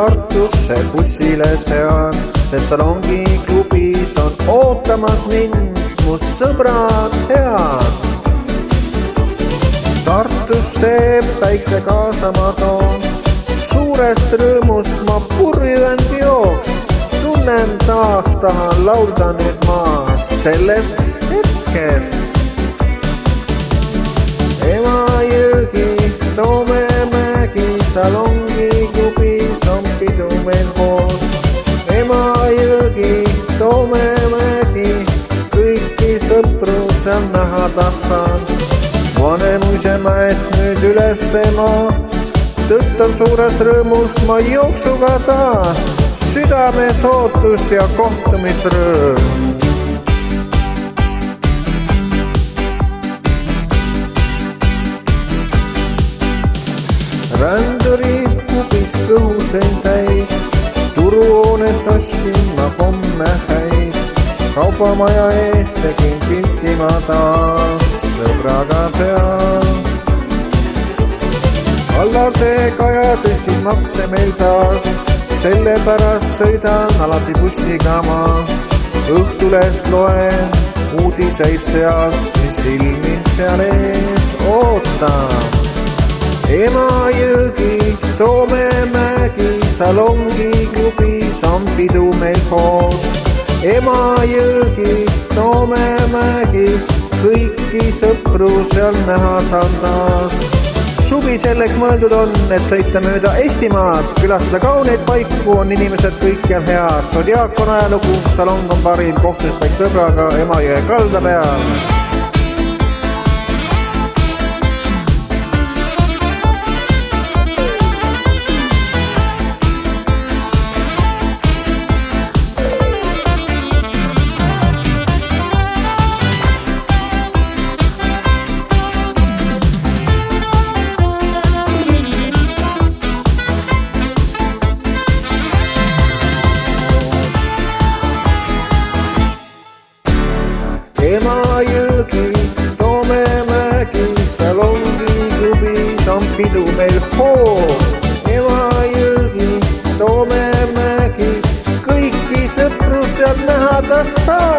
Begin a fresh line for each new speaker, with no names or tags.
Tartusse bussile sean, sest Salongi klubis on ootamas mind mu sõbrad head. Tartusse päikse kaasa ma toon, suurest rõõmust ma purjuvend jooks. Tunnen taas, tahan laulda nüüd ma sellest hetkest. Emajõgi, Toomemägi, Salongi klubis on pidu meil koos. Emajõgi, Toomemägi, kõiki sõpru seal näha tassan. Vanemuise mäest nüüd üles ema, tõttan suures rõõmus ma jooksuga taas. Südames ootus ja kohtumisrõõm. Rändurid kubis kõhusein täis, turuhoonest ostsin ma pomme häid. Kaubamaja ees tegin pilti ma taas sõbraga seal. Allase Kaja tõstis makse meil taas, sellepärast sõidan alati bussiga ma. Õhtulest loen uudiseid sealt, mis ilminud seal ees ootab. Emajõgi, Toomemägi, Salongi klubis on pidu meil koos. Emajõgi, Toomemägi, kõiki sõpru seal näha saan taas. Suvi selleks mõeldud on, et sõita mööda Eestimaad, külastada kauneid paiku, on inimesed kõik on head. Zodiaak on ajalugu, Salong on parim, kohtus vaid sõbraga Emajõe kalda peal. Emajõgi, Toomemägi, Salongi klubis on pidu meil koos. Emajõgi, Toomemägi, kõiki sõpru seal näha tassan.